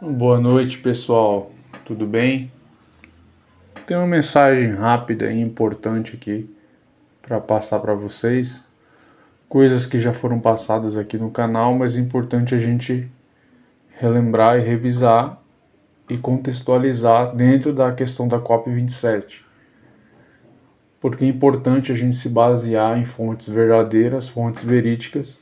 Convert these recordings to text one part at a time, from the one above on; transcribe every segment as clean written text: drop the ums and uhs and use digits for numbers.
Boa noite, pessoal. Tudo bem? Tem uma mensagem rápida e importante aqui para passar para vocês. Coisas que já foram passadas aqui no canal, mas é importante a gente relembrar e revisar e contextualizar dentro da questão da COP27. Porque é importante a gente se basear em fontes verdadeiras, fontes verídicas,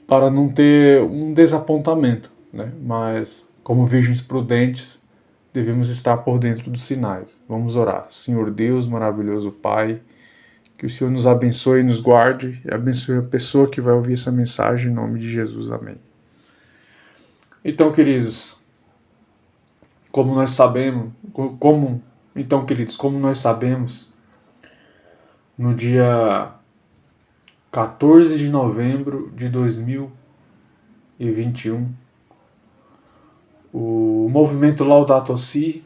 para não ter um desapontamento, né? Mas, como virgens prudentes, devemos estar por dentro dos sinais. Vamos orar. Senhor Deus, maravilhoso Pai, que o Senhor nos abençoe e nos guarde e abençoe a pessoa que vai ouvir essa mensagem em nome de Jesus. Amém. Então, queridos, como nós sabemos, no dia 14 de novembro de 2021, o movimento Laudato Si,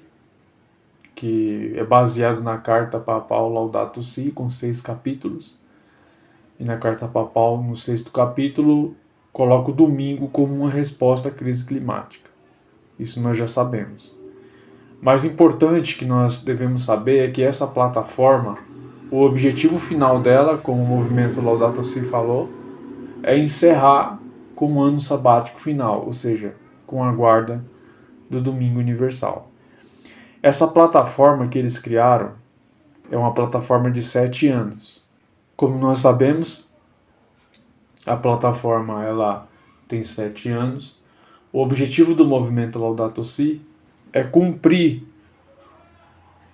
que é baseado na carta papal Laudato Si, com 6 capítulos, e na carta papal, no 6º capítulo, coloca o domingo como uma resposta à crise climática. Isso nós já sabemos. Mais importante que nós devemos saber é que essa plataforma, o objetivo final dela, como o movimento Laudato Si falou, é encerrar com um ano sabático final, ou seja, com a guarda do Domingo Universal. Essa plataforma que eles criaram é uma plataforma de 7 anos. Como nós sabemos, a plataforma ela tem 7 anos. O objetivo do movimento Laudato Si é cumprir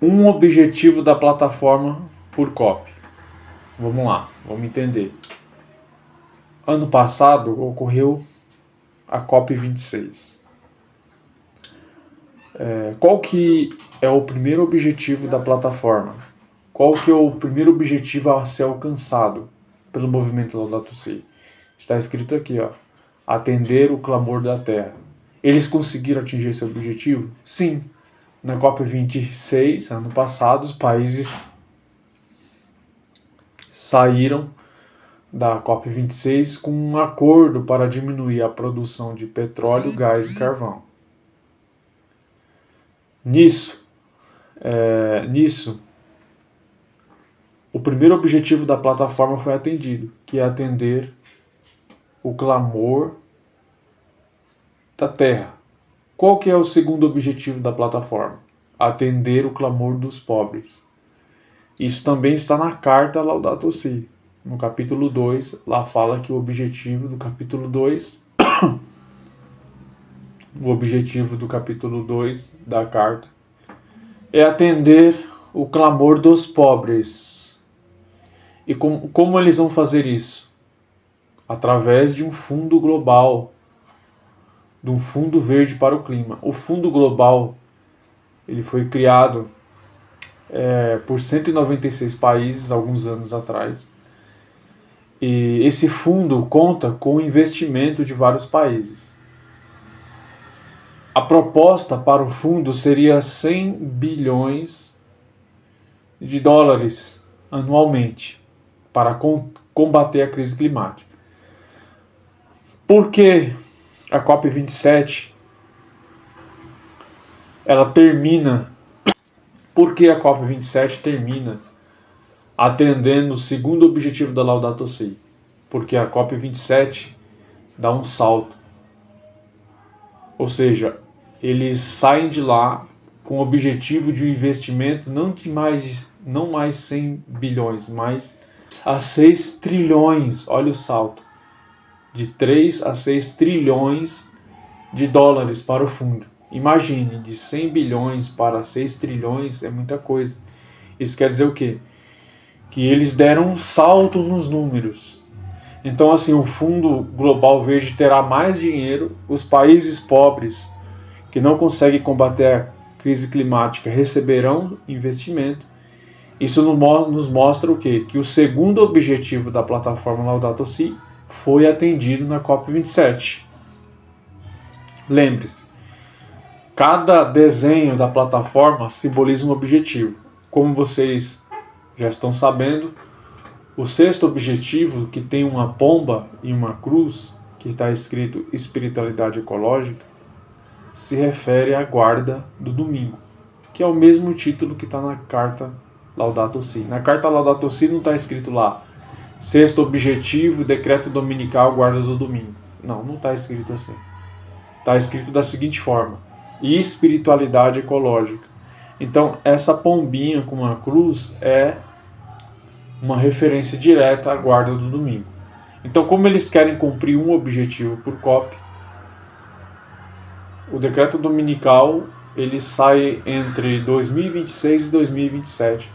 um objetivo da plataforma por COP. Vamos lá, vamos entender. Ano passado ocorreu a COP26. Qual que é o primeiro objetivo da plataforma? Qual que é o primeiro objetivo a ser alcançado pelo movimento Laudato Si? Está escrito aqui, ó, atender o clamor da terra. Eles conseguiram atingir esse objetivo? Sim. Na COP26, ano passado, os países saíram da COP26 com um acordo para diminuir a produção de petróleo, gás e carvão. Nisso, o primeiro objetivo da plataforma foi atendido, que é atender o clamor da terra. Qual que é o segundo objetivo da plataforma? Atender o clamor dos pobres. Isso também está na carta Laudato Si. No capítulo 2, lá fala que o objetivo do capítulo 2 da carta é atender o clamor dos pobres. E como eles vão fazer isso? Através de um fundo global, de um fundo verde para o clima. O fundo global ele foi criado por 196 países alguns anos atrás. E esse fundo conta com o investimento de vários países. A proposta para o fundo seria 100 bilhões de dólares anualmente para combater a crise climática. Por que a COP27 ela termina? Por que a COP27 termina atendendo o segundo objetivo da Laudato Si? Porque a COP27 dá um salto. Ou seja, eles saem de lá com o objetivo de um investimento não mais 100 bilhões, mas a 6 trilhões. Olha o salto. De 3 a 6 trilhões de dólares para o fundo. Imagine, de 100 bilhões para 6 trilhões é muita coisa. Isso quer dizer o quê? Que eles deram um salto nos números. Então, assim, o Fundo Global Verde terá mais dinheiro, os países pobres que não conseguem combater a crise climática receberão investimento. Isso nos mostra o quê? Que o segundo objetivo da plataforma Laudato Si foi atendido na COP27. Lembre-se, cada desenho da plataforma simboliza um objetivo. Como vocês já estão sabendo, o 6º objetivo, que tem uma pomba e uma cruz, que está escrito espiritualidade ecológica, se refere à guarda do domingo, que é o mesmo título que está na carta Laudato Si. Na carta Laudato Si não está escrito lá, sexto objetivo, decreto dominical, guarda do domingo. Não está escrito assim. Está escrito da seguinte forma: espiritualidade ecológica. Então, essa pombinha com uma cruz é uma referência direta à guarda do domingo. Então, como eles querem cumprir um objetivo por COP, o decreto dominical ele sai entre 2026 e 2027,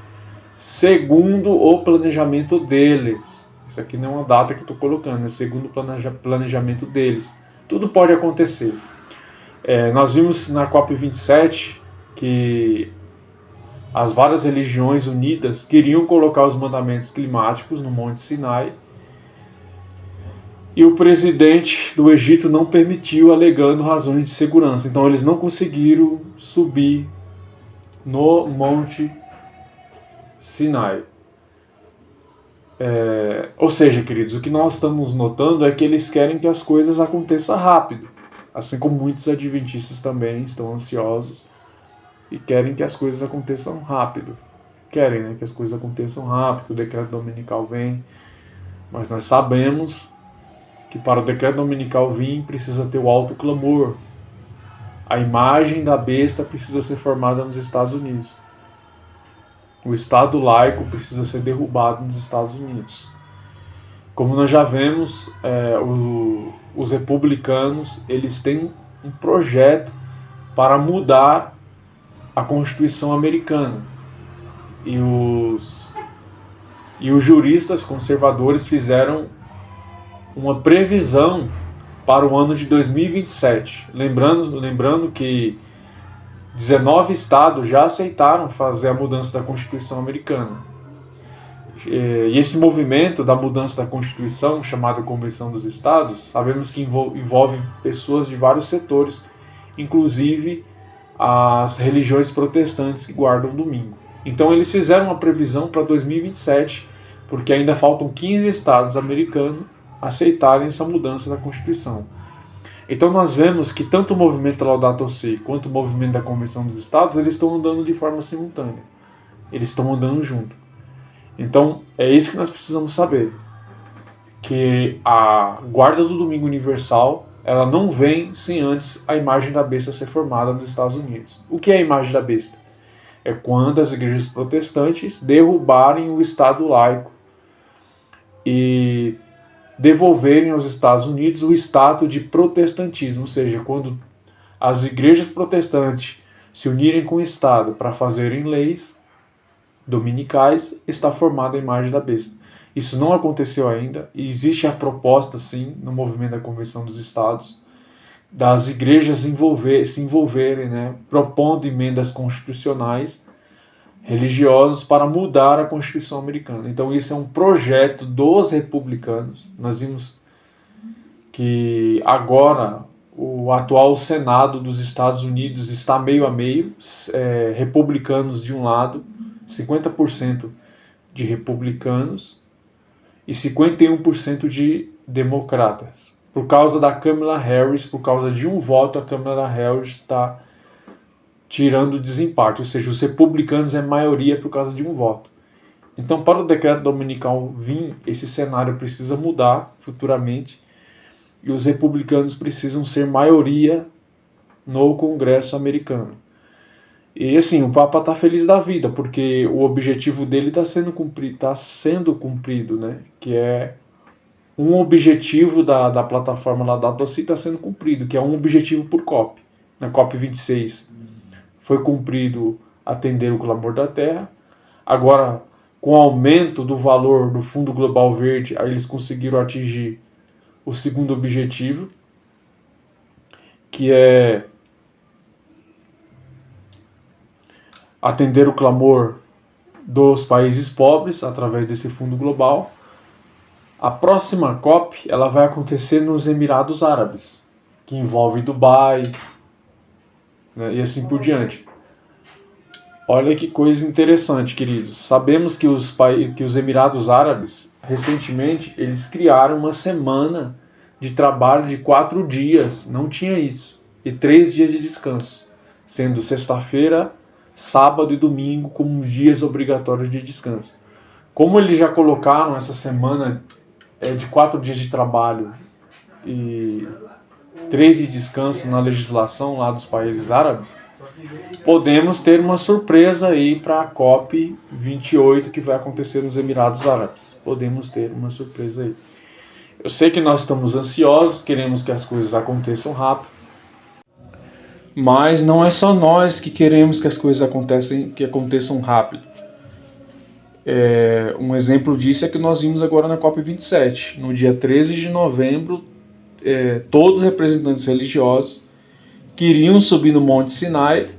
segundo o planejamento deles. Isso aqui não é uma data que eu estou colocando, é segundo o planejamento deles. Tudo pode acontecer. Nós vimos na COP27 que as várias religiões unidas queriam colocar os mandamentos climáticos no Monte Sinai, e o presidente do Egito não permitiu, alegando razões de segurança. Então eles não conseguiram subir no Monte Sinai. Ou seja, queridos, o que nós estamos notando é que eles querem que as coisas aconteçam rápido, assim como muitos adventistas também estão ansiosos e querem que as coisas aconteçam rápido. Querem, né, que as coisas aconteçam rápido, que o decreto dominical venha, mas nós sabemos que para o decreto dominical vir precisa ter o alto clamor. A imagem da besta precisa ser formada nos Estados Unidos. O Estado laico precisa ser derrubado nos Estados Unidos. Como nós já vemos, os republicanos eles têm um projeto para mudar a Constituição americana. E os juristas conservadores fizeram uma previsão para o ano de 2027. Lembrando que 19 estados já aceitaram fazer a mudança da Constituição americana. E esse movimento da mudança da Constituição, chamada Convenção dos Estados, sabemos que envolve pessoas de vários setores, inclusive as religiões protestantes que guardam o domingo. Então eles fizeram uma previsão para 2027, porque ainda faltam 15 estados americanos aceitarem essa mudança da Constituição. Então nós vemos que tanto o movimento Laudato Si quanto o movimento da Convenção dos Estados, eles estão andando de forma simultânea. Eles estão andando junto. Então é isso que nós precisamos saber. Que a guarda do domingo universal, ela não vem sem antes a imagem da besta ser formada nos Estados Unidos. O que é a imagem da besta? É quando as igrejas protestantes derrubarem o Estado laico e devolverem aos Estados Unidos o status de protestantismo, ou seja, quando as igrejas protestantes se unirem com o Estado para fazerem leis dominicais, está formada a imagem da besta. Isso não aconteceu ainda, e existe a proposta, sim, no movimento da Convenção dos Estados, das igrejas se envolverem, né, propondo emendas constitucionais religiosas para mudar a Constituição americana. Então isso é um projeto dos republicanos. Nós vimos que agora o atual Senado dos Estados Unidos está meio a meio, republicanos de um lado, 50% de republicanos e 51% de democratas. Por causa da Kamala Harris, por causa de um voto, a Kamala Harris está tirando desempate, ou seja, os republicanos é maioria por causa de um voto. Então, para o decreto dominical vir, esse cenário precisa mudar futuramente e os republicanos precisam ser maioria no Congresso americano. E assim, o Papa está feliz da vida, porque o objetivo dele está sendo cumprido, né? Que é um objetivo da plataforma Laudato Si está sendo cumprido, que é um objetivo por COP. Na COP26 foi cumprido atender o clamor da Terra. Agora, com o aumento do valor do Fundo Global Verde, aí eles conseguiram atingir o segundo objetivo, que é atender o clamor dos países pobres através desse fundo global. A próxima COP ela vai acontecer nos Emirados Árabes, que envolve Dubai, né, e assim por diante. Olha que coisa interessante, queridos. Sabemos que os Emirados Árabes, recentemente, eles criaram uma semana de trabalho de 4 dias. Não tinha isso. e 3 dias de descanso, sendo sexta-feira, sábado e domingo como dias obrigatórios de descanso. Como eles já colocaram essa semana de 4 dias de trabalho e 3 de descanso na legislação lá dos países árabes, podemos ter uma surpresa aí para a COP 28 que vai acontecer nos Emirados Árabes. Podemos ter uma surpresa aí. Eu sei que nós estamos ansiosos, queremos que as coisas aconteçam rápido, mas não é só nós que queremos que as coisas aconteçam rápido. Um exemplo disso é que nós vimos agora na COP 27. No dia 13 de novembro, todos os representantes religiosos queriam subir no Monte Sinai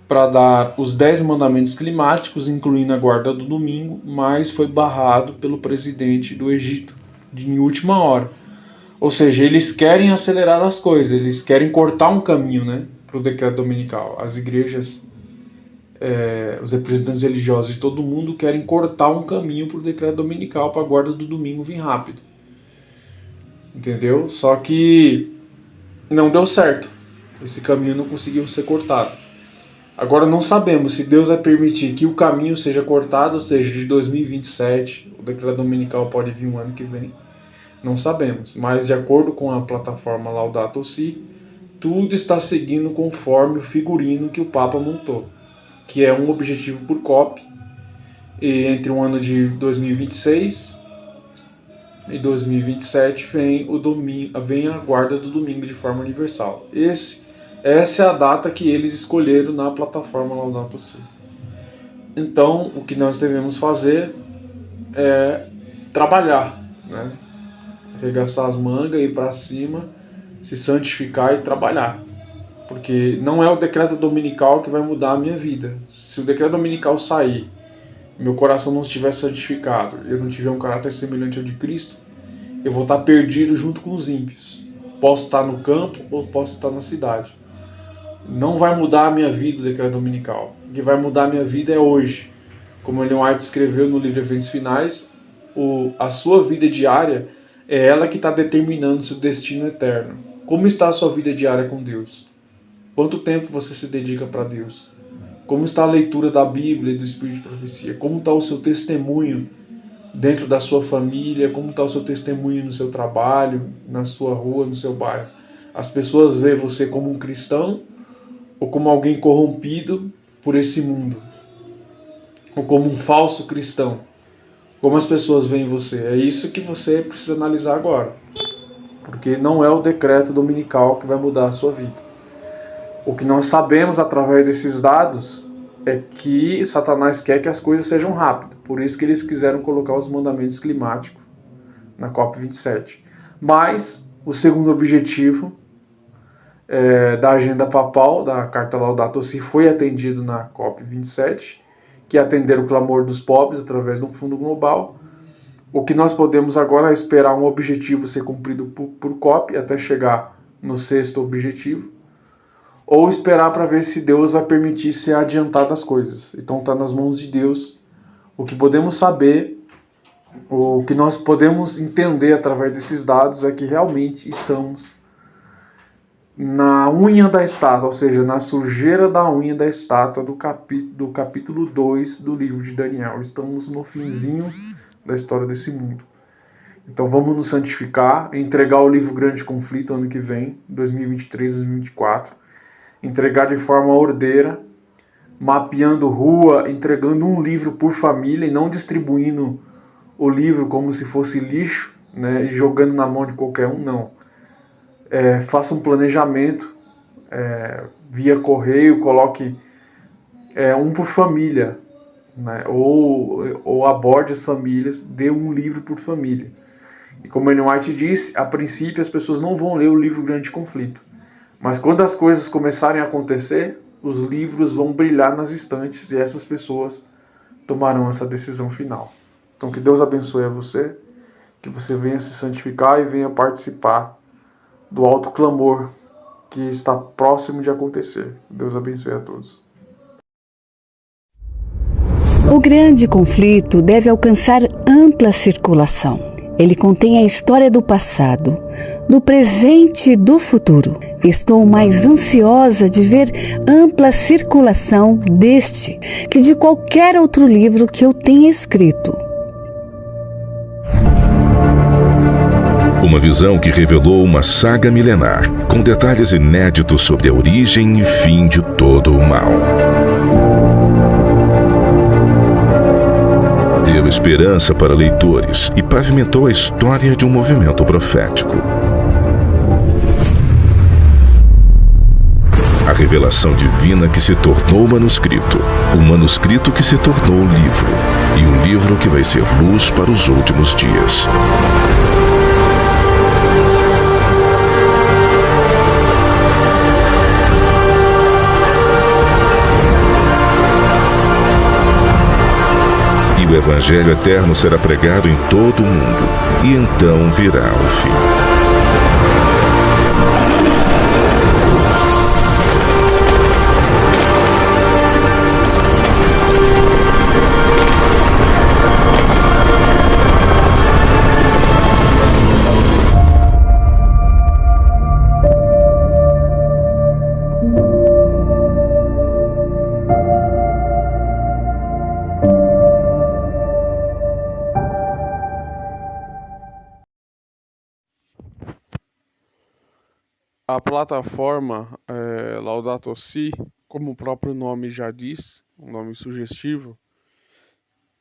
para dar os 10 mandamentos climáticos, incluindo a guarda do domingo, mas foi barrado pelo presidente do Egito em última hora. Ou seja, eles querem acelerar as coisas, eles querem cortar um caminho, né, para o decreto dominical. As igrejas, os representantes religiosos de todo mundo querem cortar um caminho para o decreto dominical, para a guarda do domingo vir rápido. Entendeu? Só que não deu certo. Esse caminho não conseguiu ser cortado. Agora não sabemos se Deus vai permitir que o caminho seja cortado, ou seja, de 2027, o decreto dominical pode vir um ano que vem. Não sabemos, mas de acordo com a plataforma Laudato Si, tudo está seguindo conforme o figurino que o Papa montou, que é um objetivo por COP, e entre o ano de 2026 e 2027 vem a guarda do domingo de forma universal. Essa é a data que eles escolheram na plataforma Laudato Si. Então, o que nós devemos fazer é trabalhar, né? Arregaçar as mangas, ir para cima, se santificar e trabalhar. Porque não é o decreto dominical que vai mudar a minha vida. Se o decreto dominical sair, meu coração não estiver santificado, eu não tiver um caráter semelhante ao de Cristo, eu vou estar perdido junto com os ímpios. Posso estar no campo ou posso estar na cidade. Não vai mudar a minha vida o decreto dominical. O que vai mudar a minha vida é hoje. Como Ellen White escreveu no livro Eventos Finais, a sua vida diária é ela que está determinando seu destino eterno. Como está a sua vida diária com Deus? Quanto tempo você se dedica para Deus? Como está a leitura da Bíblia e do Espírito de Profecia? Como está o seu testemunho dentro da sua família? Como está o seu testemunho no seu trabalho, na sua rua, no seu bairro? As pessoas veem você como um cristão ou como alguém corrompido por esse mundo? Ou como um falso cristão? Como as pessoas veem você? É isso que você precisa analisar agora. Porque não é o decreto dominical que vai mudar a sua vida. O que nós sabemos através desses dados é que Satanás quer que as coisas sejam rápidas. Por isso que eles quiseram colocar os mandamentos climáticos na COP27. Mas o segundo objetivo da agenda papal, da Carta Laudato Si, foi atendido na COP27, que é atender o clamor dos pobres através de um fundo global. O que nós podemos agora é esperar um objetivo ser cumprido por COP até chegar no sexto objetivo, ou esperar para ver se Deus vai permitir ser adiantado as coisas. Então está nas mãos de Deus. O que podemos saber, o que nós podemos entender através desses dados é que realmente estamos na unha da estátua, ou seja, na sujeira da unha da estátua do capítulo 2 do livro de Daniel. Estamos no finzinho da história desse mundo. Então vamos nos santificar, entregar o livro Grande Conflito ano que vem, 2023, 2024, entregar de forma ordeira, mapeando rua, entregando um livro por família e não distribuindo o livro como se fosse lixo, né, e jogando na mão de qualquer um, não. Faça um planejamento via correio, coloque um por família, né? ou aborde as famílias, dê um livro por família. E como Ellen White disse, a princípio as pessoas não vão ler o livro Grande Conflito, mas quando as coisas começarem a acontecer, os livros vão brilhar nas estantes e essas pessoas tomarão essa decisão final. Então que Deus abençoe a você, que você venha se santificar e venha participar do alto clamor que está próximo de acontecer. Deus abençoe a todos. O grande conflito deve alcançar ampla circulação. Ele contém a história do passado, do presente e do futuro. Estou mais ansiosa de ver ampla circulação deste que de qualquer outro livro que eu tenha escrito. Uma visão que revelou uma saga milenar, com detalhes inéditos sobre a origem e fim de todo o mal. Deu esperança para leitores e pavimentou a história de um movimento profético. A revelação divina que se tornou manuscrito, um manuscrito que se tornou livro, e um livro que vai ser luz para os últimos dias. O Evangelho eterno será pregado em todo o mundo, e então virá o fim. A plataforma Laudato Si, como o próprio nome já diz, um nome sugestivo,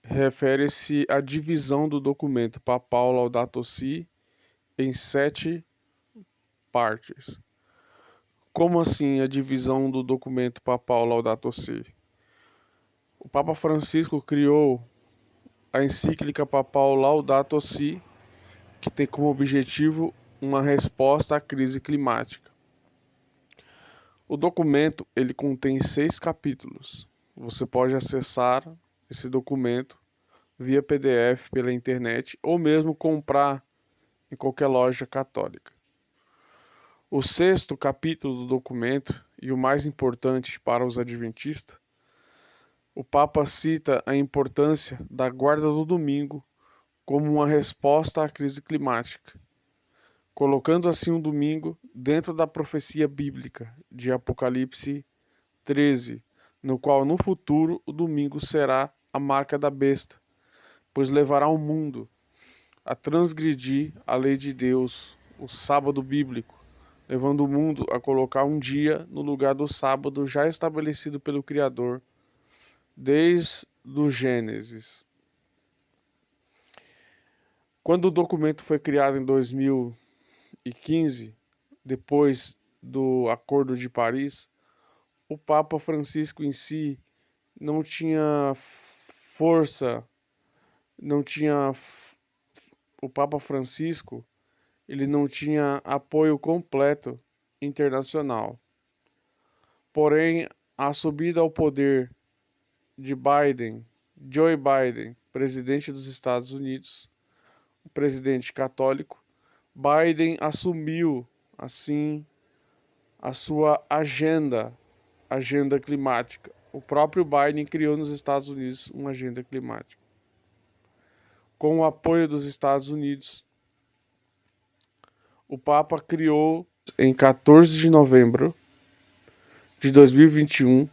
refere-se à divisão do documento papal Laudato Si em 7 partes. Como assim a divisão do documento papal Laudato Si? O Papa Francisco criou a encíclica papal Laudato Si, que tem como objetivo uma resposta à crise climática. O documento ele contém 6 capítulos. Você pode acessar esse documento via PDF pela internet ou mesmo comprar em qualquer loja católica. O 6º capítulo do documento, e o mais importante para os adventistas, o Papa cita a importância da guarda do domingo como uma resposta à crise climática, colocando assim o domingo dentro da profecia bíblica de Apocalipse 13, no qual no futuro o domingo será a marca da besta, pois levará o mundo a transgredir a lei de Deus, o sábado bíblico, levando o mundo a colocar um dia no lugar do sábado já estabelecido pelo Criador desde o Gênesis. Quando o documento foi criado em 2015, depois do Acordo de Paris, o Papa Francisco em si não tinha força, o Papa Francisco ele não tinha apoio completo internacional. Porém, a subida ao poder de Joe Biden, presidente dos Estados Unidos, o presidente católico, Biden assumiu, assim, a sua agenda climática. O próprio Biden criou nos Estados Unidos uma agenda climática. Com o apoio dos Estados Unidos, o Papa criou, em 14 de novembro de 2021,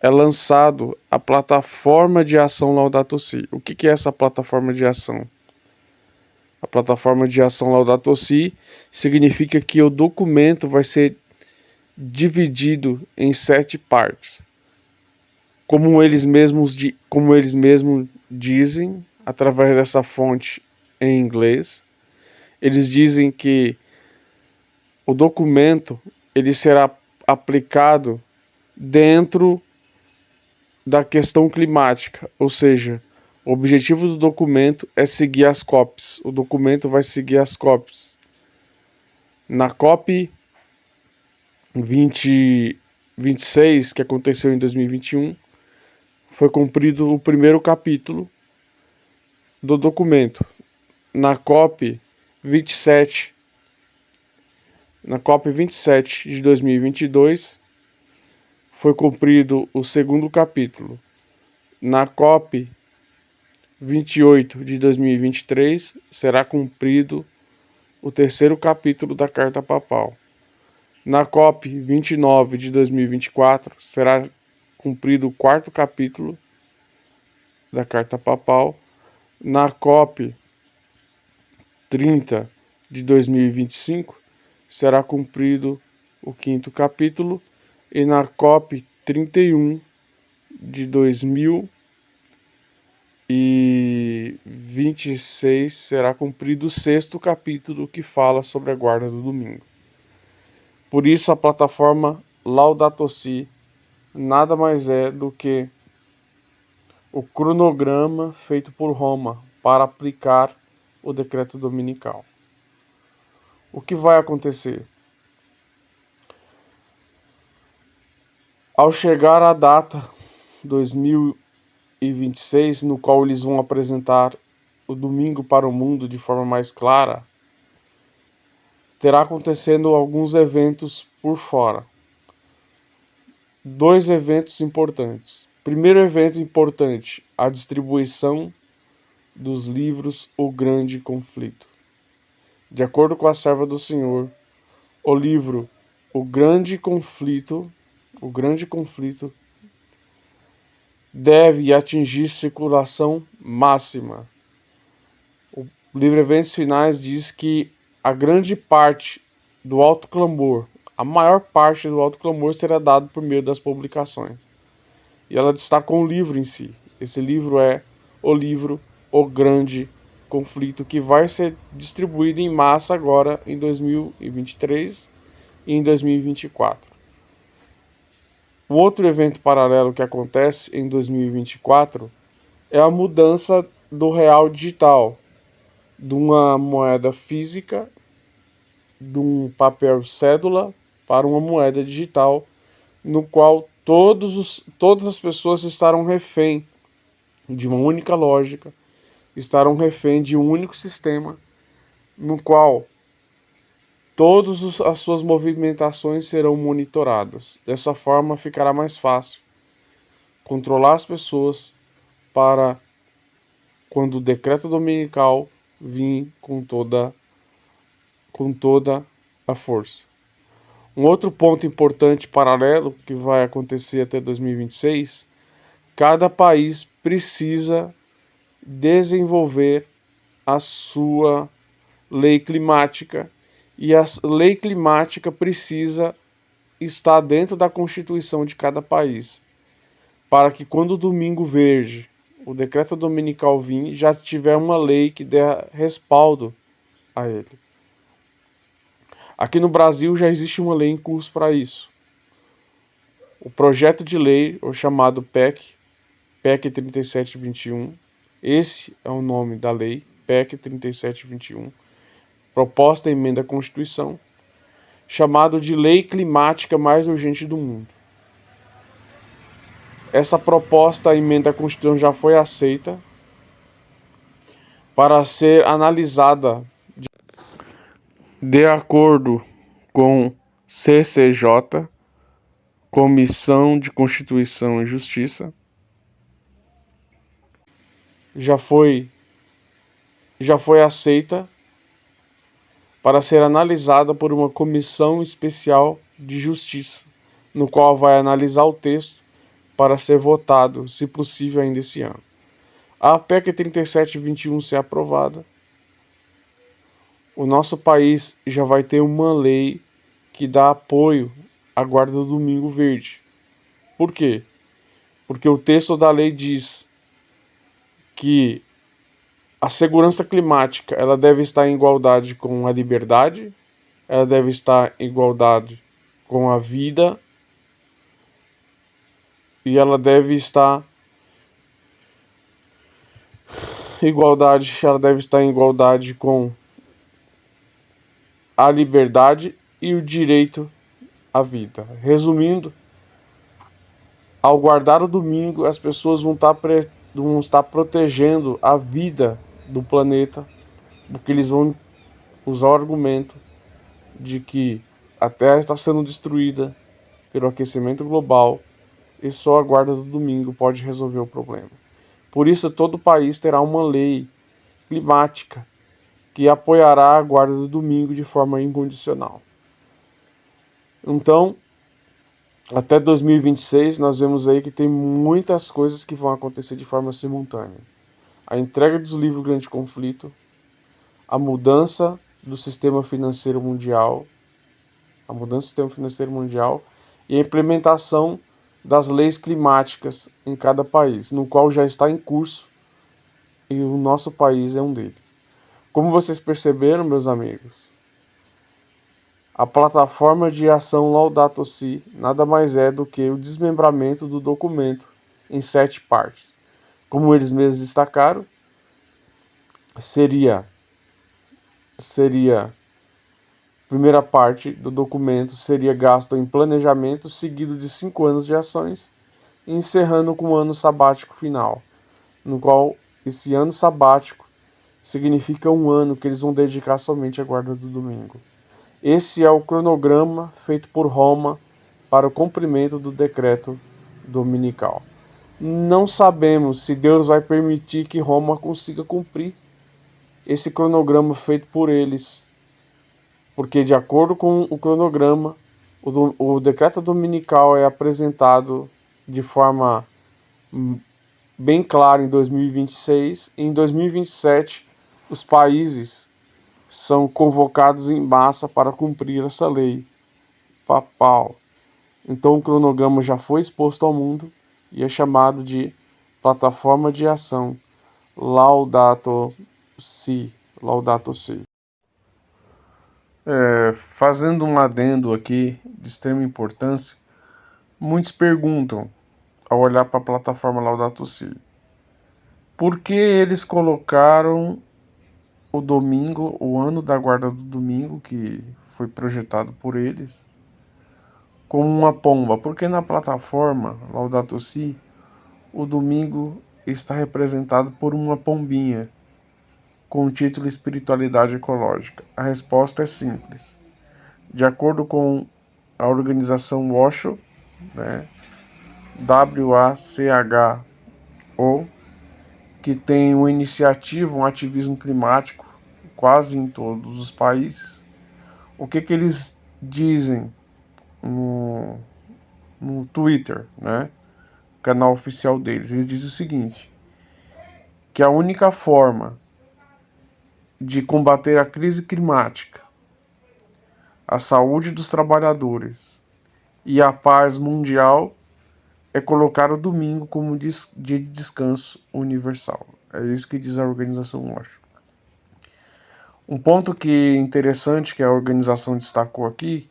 é lançado a plataforma de ação Laudato Si. O que é essa plataforma de ação? A plataforma de ação Laudato Si significa que o documento vai ser dividido em 7 partes. Como eles mesmos dizem, através dessa fonte em inglês, eles dizem que o documento ele será aplicado dentro da questão climática, ou seja, o objetivo do documento é seguir as COPs. O documento vai seguir as COPs. Na COP 26, que aconteceu em 2021, foi cumprido o primeiro capítulo do documento. Na COP 27 de 2022, foi cumprido o segundo capítulo. Na COP 28 de 2023 será cumprido o terceiro capítulo da Carta Papal. Na COP 29 de 2024 será cumprido o quarto capítulo da Carta Papal. Na COP 30 de 2025 será cumprido o quinto capítulo, e na COP 31 de 2026 será cumprido o sexto capítulo, que fala sobre a guarda do domingo. Por isso, a plataforma Laudato Si nada mais é do que o cronograma feito por Roma para aplicar o decreto dominical. O que vai acontecer? Ao chegar a data 2026, no qual eles vão apresentar o domingo para o mundo de forma mais clara, terá acontecendo alguns eventos por fora. 2 eventos importantes. Primeiro evento importante, a distribuição dos livros O Grande Conflito. De acordo com a serva do Senhor, o livro O Grande Conflito deve atingir circulação máxima. O livro Eventos Finais diz que a grande parte do alto clamor, a maior parte do alto clamor será dado por meio das publicações. E ela destacou o livro em si. Esse livro é o livro O Grande Conflito, que vai ser distribuído em massa agora em 2023 e em 2024. O outro evento paralelo que acontece em 2024 é a mudança do real digital, de uma moeda física, de um papel cédula, para uma moeda digital, no qual todas as pessoas estarão refém de uma única lógica, estarão refém de um único sistema, no qual todas as suas movimentações serão monitoradas. Dessa forma ficará mais fácil controlar as pessoas para quando o decreto dominical vir com toda a força. Um outro ponto importante paralelo que vai acontecer até 2026, cada país precisa desenvolver a sua lei climática, e a lei climática precisa estar dentro da Constituição de cada país, para que quando o Domingo Verde, o decreto dominical vir, já tiver uma lei que dê respaldo a ele. Aqui no Brasil já existe uma lei em curso para isso. O projeto de lei, o chamado PEC 3721, esse é o nome da lei, PEC 3721, proposta emenda à Constituição, chamado de Lei Climática Mais Urgente do Mundo. Essa proposta emenda à Constituição já foi aceita para ser analisada de acordo com CCJ, Comissão de Constituição e Justiça. Já foi aceita para ser analisada por uma comissão especial de justiça, no qual vai analisar o texto para ser votado, se possível, ainda esse ano. A PEC 3721 ser aprovada, o nosso país já vai ter uma lei que dá apoio à guarda do Domingo Verde. Por quê? Porque o texto da lei diz que a segurança climática ela deve estar em igualdade com a liberdade, ela deve estar em igualdade com a vida, e ela deve estar em igualdade com a liberdade e o direito à vida. Resumindo, ao guardar o domingo, as pessoas vão estar protegendo a vida do planeta, porque eles vão usar o argumento de que a Terra está sendo destruída pelo aquecimento global e só a guarda do domingo pode resolver o problema. Por isso, todo o país terá uma lei climática que apoiará a guarda do domingo de forma incondicional. Então, até 2026, nós vemos aí que tem muitas coisas que vão acontecer de forma simultânea. A entrega dos livros Grande Conflito, a mudança do sistema financeiro mundial, e a implementação das leis climáticas em cada país, no qual já está em curso, e o nosso país é um deles. Como vocês perceberam, meus amigos, a plataforma de ação Laudato Si nada mais é do que o desmembramento do documento em 7 partes. Como eles mesmos destacaram, seria primeira parte do documento seria gasto em planejamento, seguido de 5 anos de ações, e encerrando com o ano sabático final, no qual esse ano sabático significa um ano que eles vão dedicar somente à guarda do domingo. Esse é o cronograma feito por Roma para o cumprimento do decreto dominical. Não sabemos se Deus vai permitir que Roma consiga cumprir esse cronograma feito por eles, porque de acordo com o cronograma, o decreto dominical é apresentado de forma bem clara em 2026, e em 2027 os países são convocados em massa para cumprir essa lei papal. Então o cronograma já foi exposto ao mundo e é chamado de Plataforma de Ação Laudato Si. Fazendo um adendo aqui de extrema importância, muitos perguntam, ao olhar para a plataforma Laudato Si, por que eles colocaram o domingo, o ano da guarda do domingo, que foi projetado por eles, como uma pomba? Porque na plataforma Laudato Si, o domingo está representado por uma pombinha, com o título Espiritualidade Ecológica. A resposta é simples. De acordo com a organização WACHO, WACHO, que tem uma iniciativa, um ativismo climático quase em todos os países, o que eles dizem no Twitter, canal oficial deles? Eles dizem o seguinte, que a única forma de combater a crise climática, a saúde dos trabalhadores e a paz mundial é colocar o domingo como dia de descanso universal. É isso que diz a organização WACHO. Um ponto que interessante que a organização destacou aqui,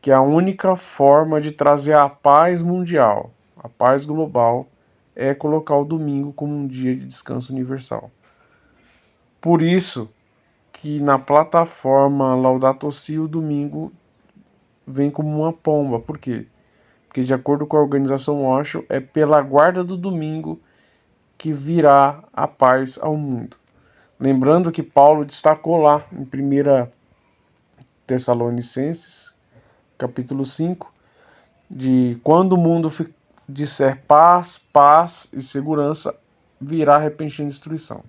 que a única forma de trazer a paz mundial, a paz global, é colocar o domingo como um dia de descanso universal. Por isso que na plataforma Laudato Si o domingo vem como uma pomba. Por quê? Porque de acordo com a organização WACHO, é pela guarda do domingo que virá a paz ao mundo. Lembrando que Paulo destacou lá em 1 Tessalonicenses, capítulo 5, de quando o mundo disser paz, paz e segurança, virá repentina destruição.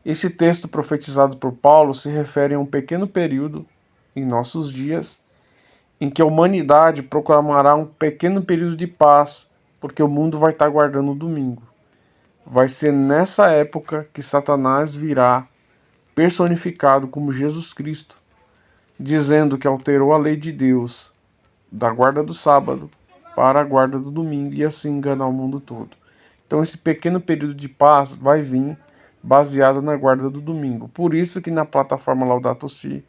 Esse texto profetizado por Paulo se refere a um pequeno período em nossos dias em que a humanidade proclamará um pequeno período de paz, porque o mundo vai estar guardando o domingo. Vai ser nessa época que Satanás virá personificado como Jesus Cristo, dizendo que alterou a lei de Deus da guarda do sábado para a guarda do domingo e assim enganar o mundo todo. Então esse pequeno período de paz vai vir baseado na guarda do domingo. Por isso que na plataforma Laudato Si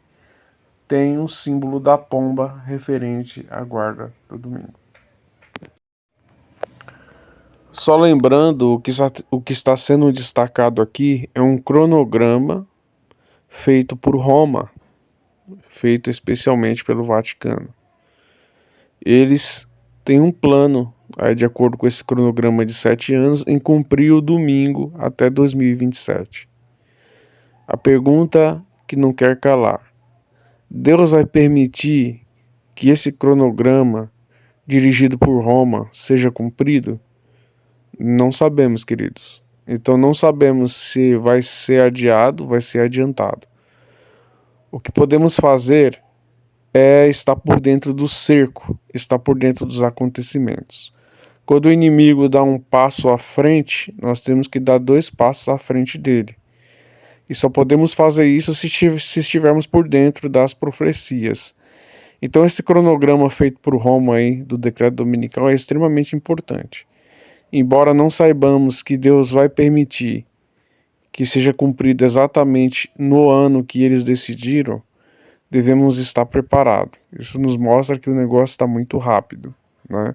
tem um símbolo da pomba referente à guarda do domingo. Só lembrando, o que está sendo destacado aqui é um cronograma feito por Roma, feito especialmente pelo Vaticano. Eles têm um plano, de acordo com esse cronograma de 7 anos, em cumprir o domingo até 2027. A pergunta que não quer calar: Deus vai permitir que esse cronograma dirigido por Roma seja cumprido? Não sabemos, queridos. Então não sabemos se vai ser adiado, vai ser adiantado. O que podemos fazer é estar por dentro do cerco, estar por dentro dos acontecimentos. Quando o inimigo dá um passo à frente, nós temos que dar 2 passos à frente dele. E só podemos fazer isso se estivermos por dentro das profecias. Então esse cronograma feito por Roma aí, do decreto dominical, é extremamente importante. Embora não saibamos que Deus vai permitir que seja cumprido exatamente no ano que eles decidiram, devemos estar preparados. Isso nos mostra que o negócio está muito rápido, né?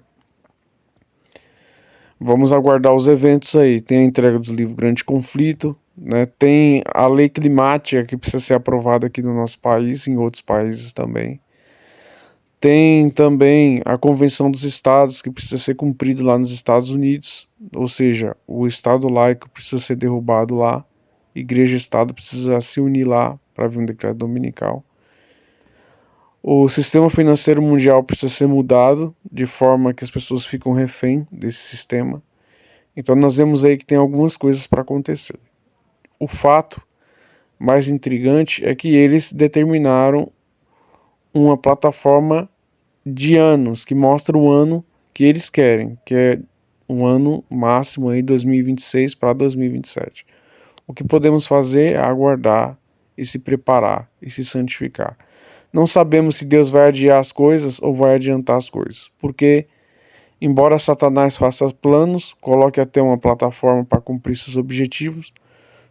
Vamos aguardar os eventos aí. Tem a entrega do livro Grande Conflito, né? Tem a lei climática que precisa ser aprovada aqui no nosso país, em outros países também. Tem também a Convenção dos Estados, que precisa ser cumprido lá nos Estados Unidos, ou seja, o Estado laico precisa ser derrubado lá, Igreja e Estado precisa se unir lá para vir um decreto dominical. O sistema financeiro mundial precisa ser mudado, de forma que as pessoas ficam refém desse sistema. Então nós vemos aí que tem algumas coisas para acontecer. O fato mais intrigante é que eles determinaram uma plataforma de anos, que mostra o ano que eles querem, que é um ano máximo aí 2026 para 2027. O que podemos fazer é aguardar e se preparar e se santificar. Não sabemos se Deus vai adiar as coisas ou vai adiantar as coisas, porque embora Satanás faça planos, coloque até uma plataforma para cumprir seus objetivos,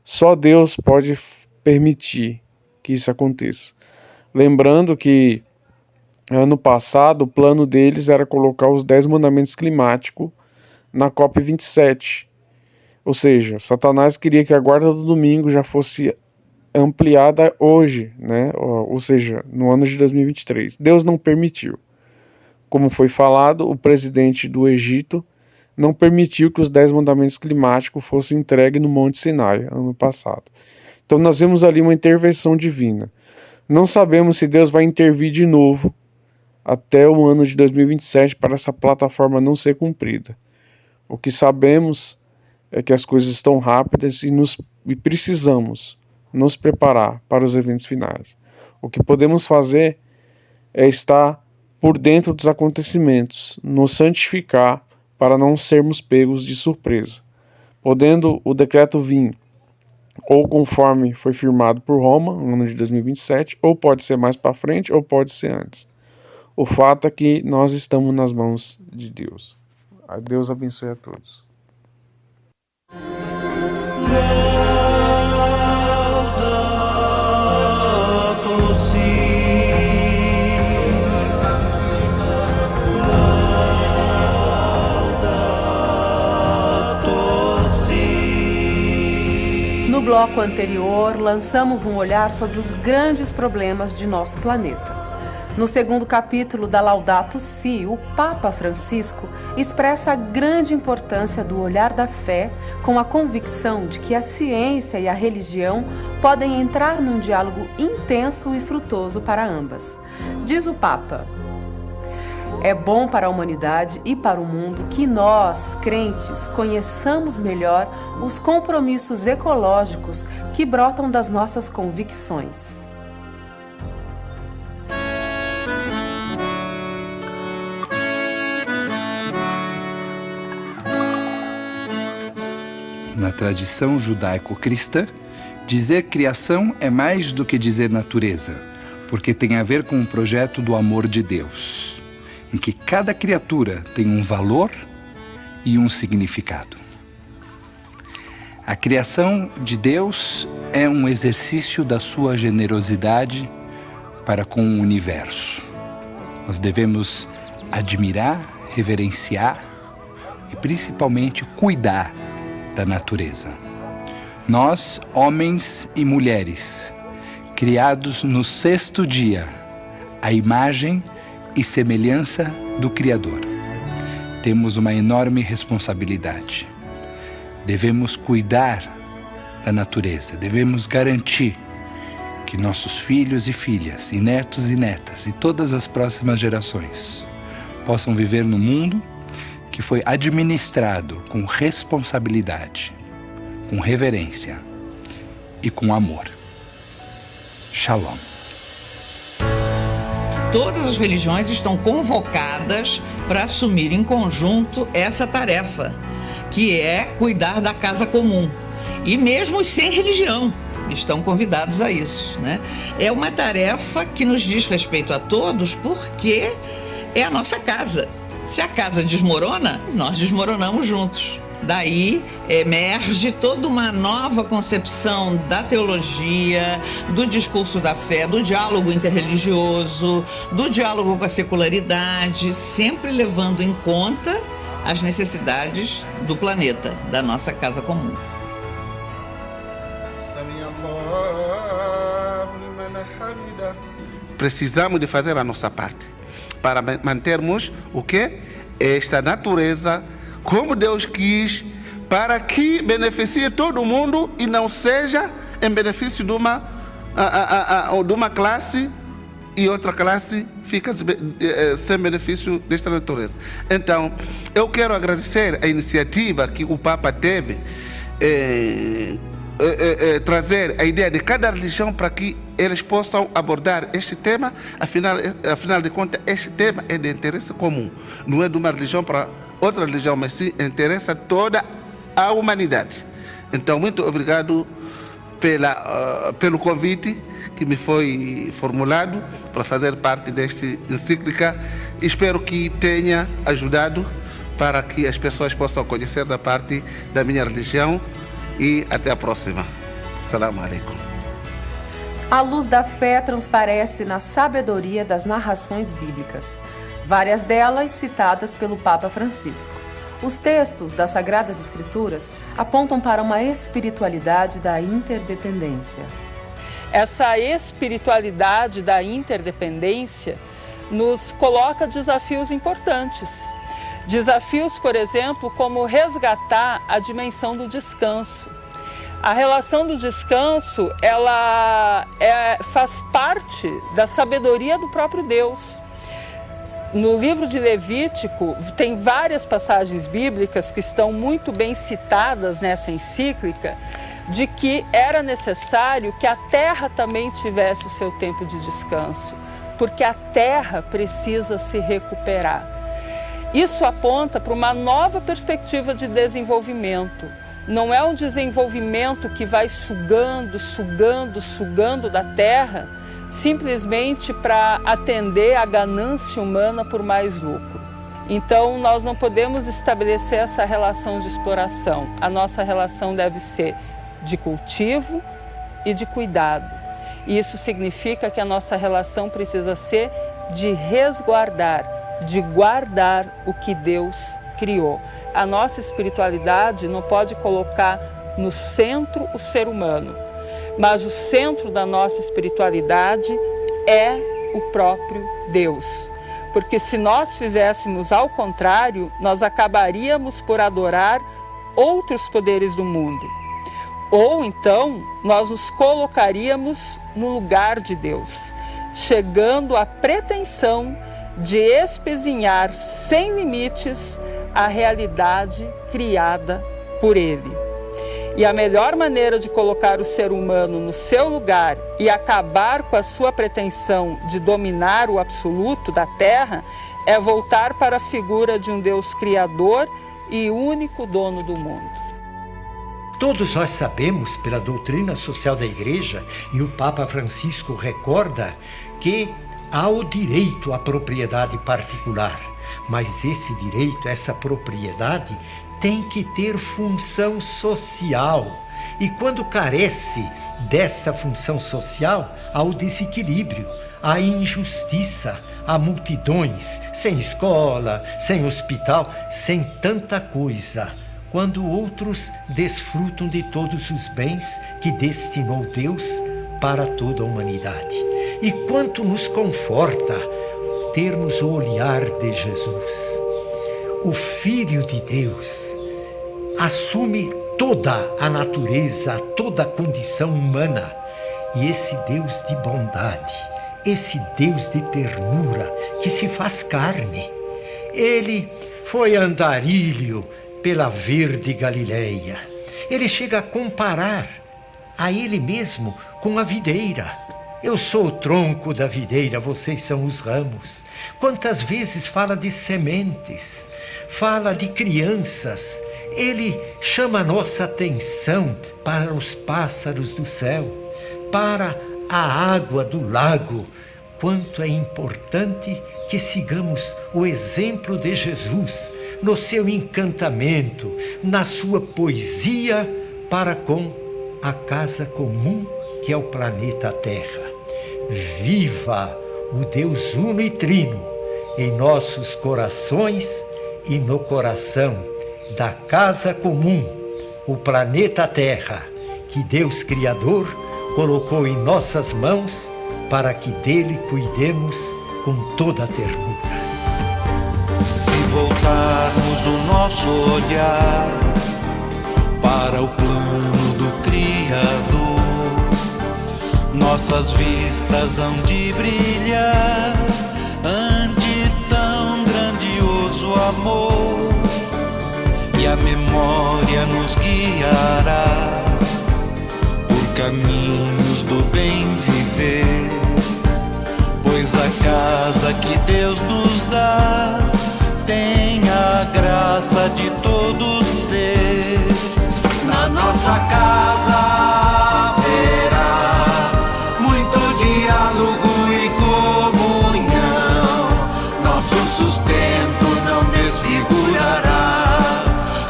só Deus pode permitir que isso aconteça. Lembrando que ano passado o plano deles era colocar os 10 mandamentos climáticos na COP27. Ou seja, Satanás queria que a guarda do domingo já fosse ampliada hoje, né? Ou seja, no ano de 2023. Deus não permitiu. Como foi falado, o presidente do Egito não permitiu que os 10 mandamentos climáticos fossem entregues no Monte Sinai ano passado. Então nós vemos ali uma intervenção divina. Não sabemos se Deus vai intervir de novo até o ano de 2027 para essa plataforma não ser cumprida. O que sabemos é que as coisas estão rápidas e precisamos nos preparar para os eventos finais. O que podemos fazer é estar por dentro dos acontecimentos, nos santificar para não sermos pegos de surpresa. Podendo o decreto vir ou conforme foi firmado por Roma, no ano de 2027, ou pode ser mais para frente, ou pode ser antes. O fato é que nós estamos nas mãos de Deus. Deus abençoe a todos. No bloco anterior, lançamos um olhar sobre os grandes problemas de nosso planeta. No segundo capítulo da Laudato Si, o Papa Francisco expressa a grande importância do olhar da fé, com a convicção de que a ciência e a religião podem entrar num diálogo intenso e frutoso para ambas. Diz o Papa: é bom para a humanidade e para o mundo que nós, crentes, conheçamos melhor os compromissos ecológicos que brotam das nossas convicções. Na tradição judaico-cristã, dizer criação é mais do que dizer natureza, porque tem a ver com o projeto do amor de Deus, em que cada criatura tem um valor e um significado. A criação de Deus é um exercício da sua generosidade para com o universo. Nós devemos admirar, reverenciar e principalmente cuidar da natureza. Nós, homens e mulheres, criados no sexto dia, à imagem e semelhança do Criador, temos uma enorme responsabilidade. Devemos cuidar da natureza, devemos garantir que nossos filhos e filhas, e netos e netas, e todas as próximas gerações possam viver num mundo que foi administrado com responsabilidade, com reverência e com amor. Shalom. Todas as religiões estão convocadas para assumir em conjunto essa tarefa, que é cuidar da casa comum. E mesmo os sem religião estão convidados a isso, né? É uma tarefa que nos diz respeito a todos, porque é a nossa casa. Se a casa desmorona, nós desmoronamos juntos. Daí emerge toda uma nova concepção da teologia, do discurso da fé, do diálogo interreligioso, do diálogo com a secularidade, sempre levando em conta as necessidades do planeta, da nossa casa comum. Precisamos de fazer a nossa parte para mantermos o quê? Esta natureza como Deus quis, para que beneficie todo mundo e não seja em benefício de uma classe e outra classe fica sem benefício desta natureza. Então, eu quero agradecer a iniciativa que o Papa teve, trazer a ideia de cada religião para que eles possam abordar este tema. Afinal de contas, este tema é de interesse comum, não é de uma religião para outra religião, mas sim interessa toda a humanidade. Então, muito obrigado pelo convite que me foi formulado para fazer parte desta encíclica. Espero que tenha ajudado para que as pessoas possam conhecer da parte da minha religião, e até a próxima. Assalamu alaikum. A luz da fé transparece na sabedoria das narrações bíblicas, várias delas citadas pelo Papa Francisco. Os textos das Sagradas Escrituras apontam para uma espiritualidade da interdependência. Essa espiritualidade da interdependência nos coloca desafios importantes. Desafios, por exemplo, como resgatar a dimensão do descanso. A relação do descanso, ela faz parte da sabedoria do próprio Deus. No livro de Levítico, tem várias passagens bíblicas que estão muito bem citadas nessa encíclica, de que era necessário que a terra também tivesse o seu tempo de descanso, porque a terra precisa se recuperar. Isso aponta para uma nova perspectiva de desenvolvimento. Não é um desenvolvimento que vai sugando da terra, simplesmente para atender à ganância humana por mais lucro. Então, nós não podemos estabelecer essa relação de exploração. A nossa relação deve ser de cultivo e de cuidado. E isso significa que a nossa relação precisa ser de resguardar, de guardar o que Deus criou. A nossa espiritualidade não pode colocar no centro o ser humano, mas o centro da nossa espiritualidade é o próprio Deus. Porque se nós fizéssemos ao contrário, nós acabaríamos por adorar outros poderes do mundo. Ou então, nós nos colocaríamos no lugar de Deus, chegando à pretensão de espezinhar sem limites a realidade criada por Ele. E a melhor maneira de colocar o ser humano no seu lugar e acabar com a sua pretensão de dominar o absoluto da Terra é voltar para a figura de um Deus criador e único dono do mundo. Todos nós sabemos, pela doutrina social da Igreja, e o Papa Francisco recorda, que há o direito à propriedade particular, mas esse direito, essa propriedade, tem que ter função social. E quando carece dessa função social, há o desequilíbrio, há injustiça, há multidões sem escola, sem hospital, sem tanta coisa, quando outros desfrutam de todos os bens que destinou Deus para toda a humanidade. E quanto nos conforta termos o olhar de Jesus. O Filho de Deus assume toda a natureza, toda a condição humana. E esse Deus de bondade, esse Deus de ternura que se faz carne, Ele foi andarilho pela verde Galileia. Ele chega a comparar a ele mesmo com a videira. Eu sou o tronco da videira, vocês são os ramos. Quantas vezes fala de sementes, fala de crianças. Ele chama a nossa atenção para os pássaros do céu, para a água do lago. Quanto é importante que sigamos o exemplo de Jesus no seu encantamento, na sua poesia para com a casa comum que é o planeta Terra. Viva o Deus Uno e Trino em nossos corações e no coração da casa comum, o planeta Terra, que Deus Criador colocou em nossas mãos para que dele cuidemos com toda a ternura. Se voltarmos o nosso olhar para o plano do Criador, nossas vistas hão de brilhar ante tão grandioso amor, e a memória nos guiará por caminhos do bem viver, pois a casa que Deus nos dá tem a graça de todo ser. Na nossa casa haverá muito diálogo e comunhão, nosso sustento não desfigurará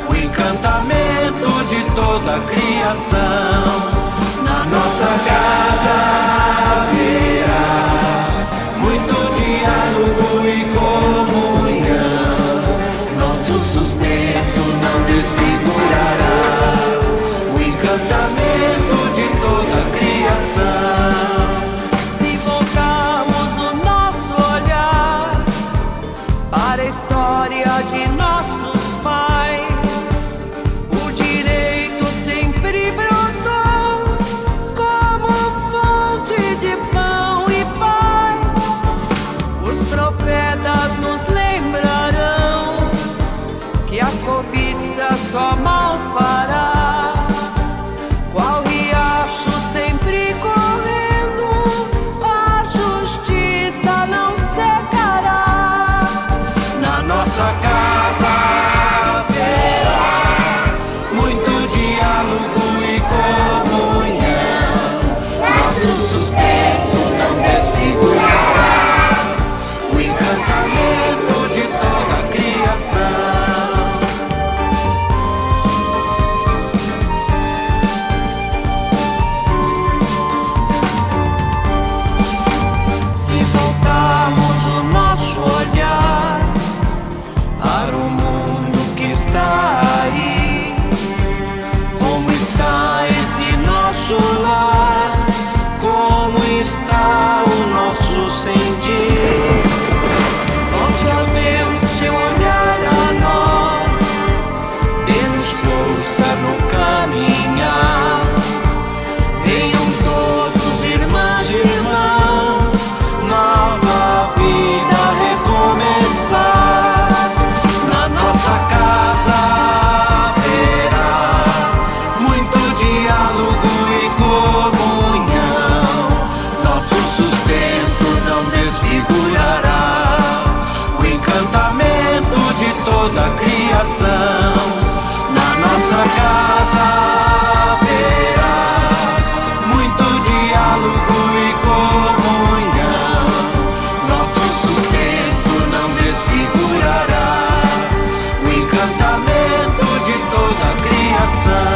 o encantamento de toda a criação. Na nossa casa haverá muito diálogo e comunhão, nosso sustento não desfigurará o encantamento de toda a criação. Se voltarmos o nosso olhar para a história de nossos pais, o direito sempre brotou como fonte de pão e paz. Os profetas nos lembrarão que a cobiça só mal fará, qual riacho sempre correndo, a justiça não secará. Na nossa casa haverá muito diálogo e comunhão, nosso sustento não desfigurará o encantamento de toda a criação. Se voltarmos o nosso olhar para o mundo que está aí, como está este nosso lar, como está o nosso sentir. Volte, ó Deus, seu olhar a nós, dê-nos força no caminhar. Venham todos, irmãs e irmãos, nova vida recomeçar. Na nossa casa haverá muito diálogo e comunhão, nosso sustento não desfigurará o encantamento de toda a criação. Na nossa casa haverá muito diálogo e comunhão, nosso sustento não desfigurará o encantamento de toda a criação.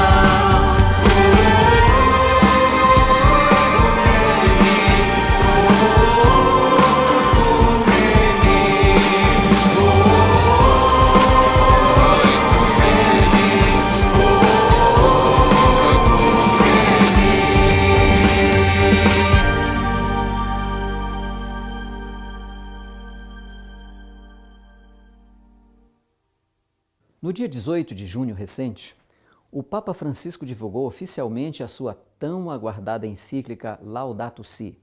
No dia 18 de junho recente, o Papa Francisco divulgou oficialmente a sua tão aguardada encíclica Laudato Si,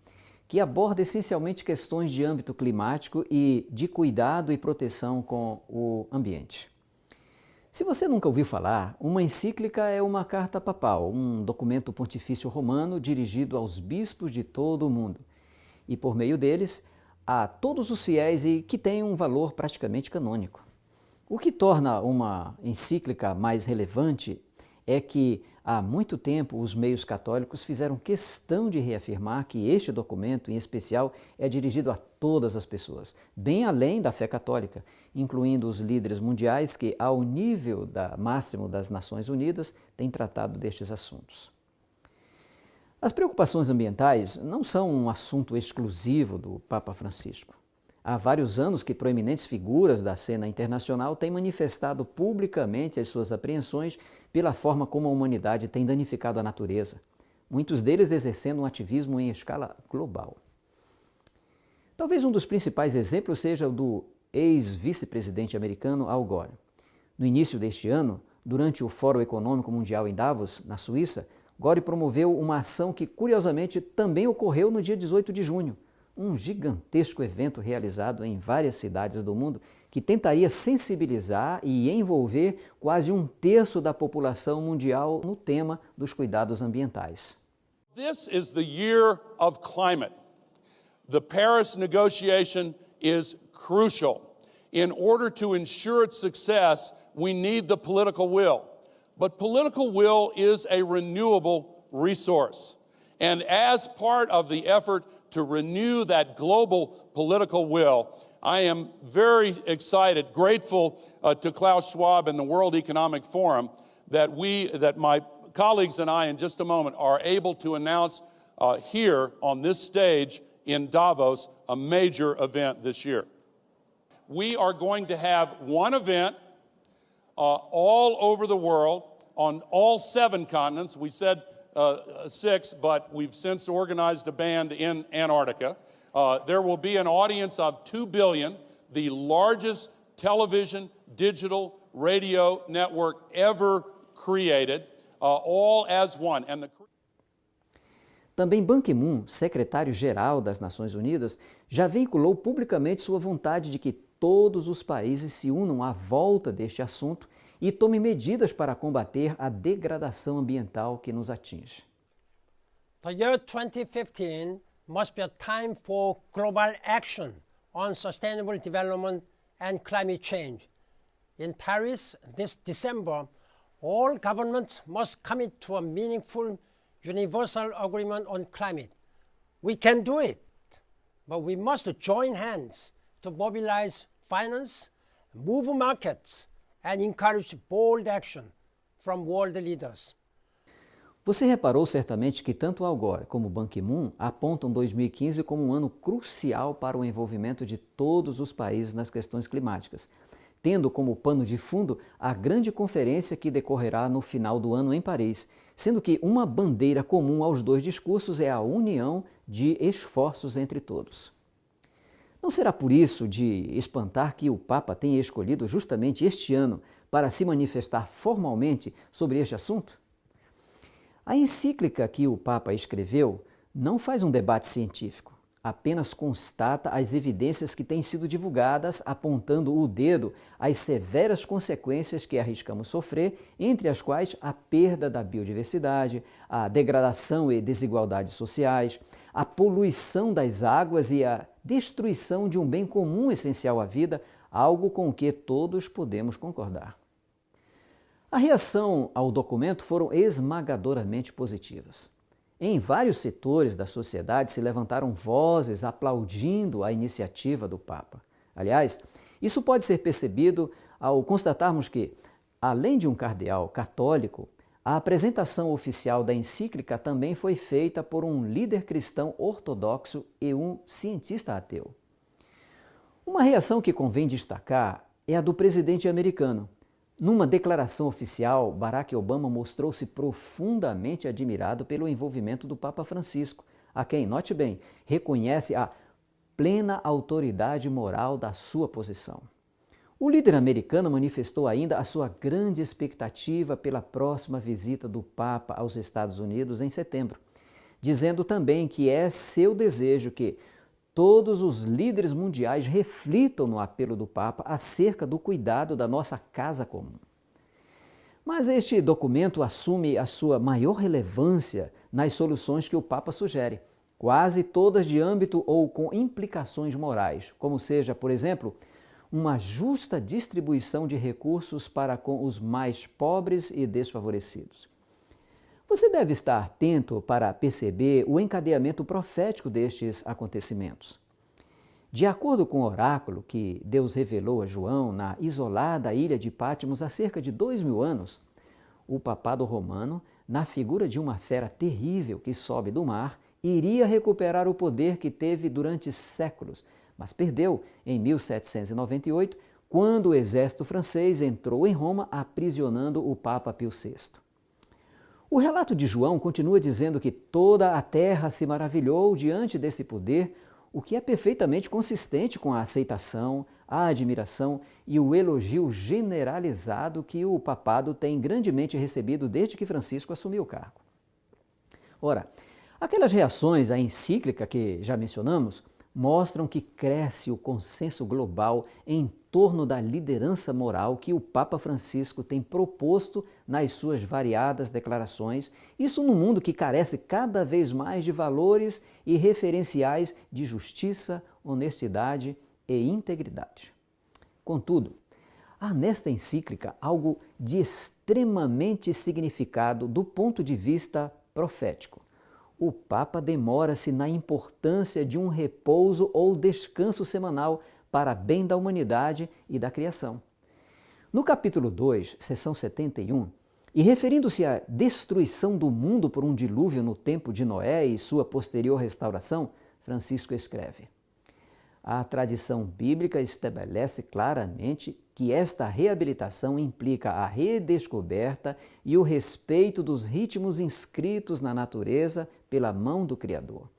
que aborda essencialmente questões de âmbito climático e de cuidado e proteção com o ambiente. Se você nunca ouviu falar, uma encíclica é uma carta papal, um documento pontifício romano dirigido aos bispos de todo o mundo e, por meio deles, a todos os fiéis e que tem um valor praticamente canônico. O que torna uma encíclica mais relevante é que, há muito tempo, os meios católicos fizeram questão de reafirmar que este documento, em especial, é dirigido a todas as pessoas, bem além da fé católica, incluindo os líderes mundiais que, ao nível máximo das Nações Unidas, têm tratado destes assuntos. As preocupações ambientais não são um assunto exclusivo do Papa Francisco. Há vários anos que proeminentes figuras da cena internacional têm manifestado publicamente as suas apreensões pela forma como a humanidade tem danificado a natureza, muitos deles exercendo um ativismo em escala global. Talvez um dos principais exemplos seja o do ex-vice-presidente americano Al Gore. No início deste ano, durante o Fórum Econômico Mundial em Davos, na Suíça, Gore promoveu uma ação que, curiosamente, também ocorreu no dia 18 de junho, um gigantesco evento realizado em várias cidades do mundo que tentaria sensibilizar e envolver quase um terço da população mundial no tema dos cuidados ambientais. This is the year of climate. The Paris negotiation is crucial. In order to ensure its success, we need the political will. But political will is a renewable resource. And as part of the effort to renew that global political will, I am very excited, grateful to Klaus Schwab and the World Economic Forum that my colleagues and I in just a moment are able to announce here on this stage in Davos a major event this year. We are going to have one event all over the world on all 7 continents. We said 6, but we've since organized a band in Antarctica. There will be an audience of 2 billion, the largest television, digital, radio network ever created, all as one. Também Ban Ki-moon, secretário-geral das Nações Unidas, já veiculou publicamente sua vontade de que todos os países se unam à volta deste assunto e tomem medidas para combater a degradação ambiental que nos atinge. The year 2015 must be a time for global action on sustainable development and climate change. In Paris this December, all governments must commit to a meaningful universal agreement on climate. We can do it, but we must join hands to mobilize finance, move markets, and encourage bold action from world leaders. Você reparou certamente que tanto Al Gore como Ban Ki-moon apontam 2015 como um ano crucial para o envolvimento de todos os países nas questões climáticas, tendo como pano de fundo a grande conferência que decorrerá no final do ano em Paris, sendo que uma bandeira comum aos dois discursos é a união de esforços entre todos. Não será por isso de espantar que o Papa tenha escolhido justamente este ano para se manifestar formalmente sobre este assunto? A encíclica que o Papa escreveu não faz um debate científico, apenas constata as evidências que têm sido divulgadas apontando o dedo às severas consequências que arriscamos sofrer, entre as quais a perda da biodiversidade, a degradação e desigualdades sociais, a poluição das águas e a destruição de um bem comum essencial à vida, algo com o que todos podemos concordar. A reação ao documento foram esmagadoramente positivas. Em vários setores da sociedade se levantaram vozes aplaudindo a iniciativa do Papa. Aliás, isso pode ser percebido ao constatarmos que, além de um cardeal católico, a apresentação oficial da encíclica também foi feita por um líder cristão ortodoxo e um cientista ateu. Uma reação que convém destacar é a do presidente americano. Numa declaração oficial, Barack Obama mostrou-se profundamente admirado pelo envolvimento do Papa Francisco, a quem, note bem, reconhece a plena autoridade moral da sua posição. O líder americano manifestou ainda a sua grande expectativa pela próxima visita do Papa aos Estados Unidos em setembro, dizendo também que é seu desejo que todos os líderes mundiais reflitam no apelo do Papa acerca do cuidado da nossa casa comum. Mas este documento assume a sua maior relevância nas soluções que o Papa sugere, quase todas de âmbito ou com implicações morais, como seja, por exemplo, uma justa distribuição de recursos para com os mais pobres e desfavorecidos. Você deve estar atento para perceber o encadeamento profético destes acontecimentos. De acordo com o oráculo que Deus revelou a João na isolada ilha de Patmos há cerca de 2000 anos, o papado romano, na figura de uma fera terrível que sobe do mar, iria recuperar o poder que teve durante séculos, mas perdeu em 1798, quando o exército francês entrou em Roma aprisionando o Papa Pio VI. O relato de João continua dizendo que toda a terra se maravilhou diante desse poder, o que é perfeitamente consistente com a aceitação, a admiração e o elogio generalizado que o papado tem grandemente recebido desde que Francisco assumiu o cargo. Ora, aquelas reações à encíclica que já mencionamos mostram que cresce o consenso global em torno da liderança moral que o Papa Francisco tem proposto nas suas variadas declarações, isso num mundo que carece cada vez mais de valores e referenciais de justiça, honestidade e integridade. Contudo, há nesta encíclica algo de extremamente significado do ponto de vista profético. O Papa demora-se na importância de um repouso ou descanso semanal para bem da humanidade e da criação. No capítulo 2, seção 71, e referindo-se à destruição do mundo por um dilúvio no tempo de Noé e sua posterior restauração, Francisco escreve: a tradição bíblica estabelece claramente que esta reabilitação implica a redescoberta e o respeito dos ritmos inscritos na natureza pela mão do Criador.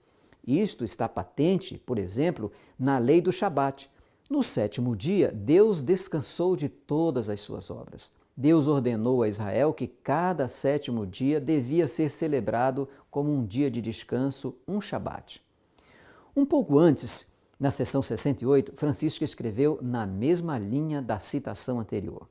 Isto está patente, por exemplo, na lei do Shabat. No 7º dia, Deus descansou de todas as suas obras. Deus ordenou a Israel que cada 7º dia devia ser celebrado como um dia de descanso, um Shabat. Um pouco antes, na seção 68, Francisco escreveu na mesma linha da citação anterior: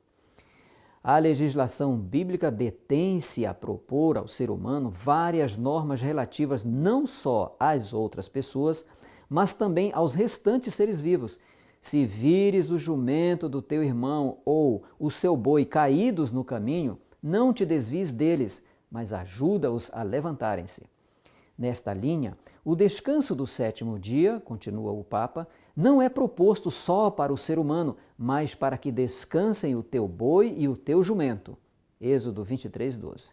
a legislação bíblica detém-se a propor ao ser humano várias normas relativas não só às outras pessoas, mas também aos restantes seres vivos. Se vires o jumento do teu irmão ou o seu boi caídos no caminho, não te desvies deles, mas ajuda-os a levantarem-se. Nesta linha, o descanso do 7º dia, continua o Papa, não é proposto só para o ser humano, mas para que descansem o teu boi e o teu jumento. Êxodo 23:12.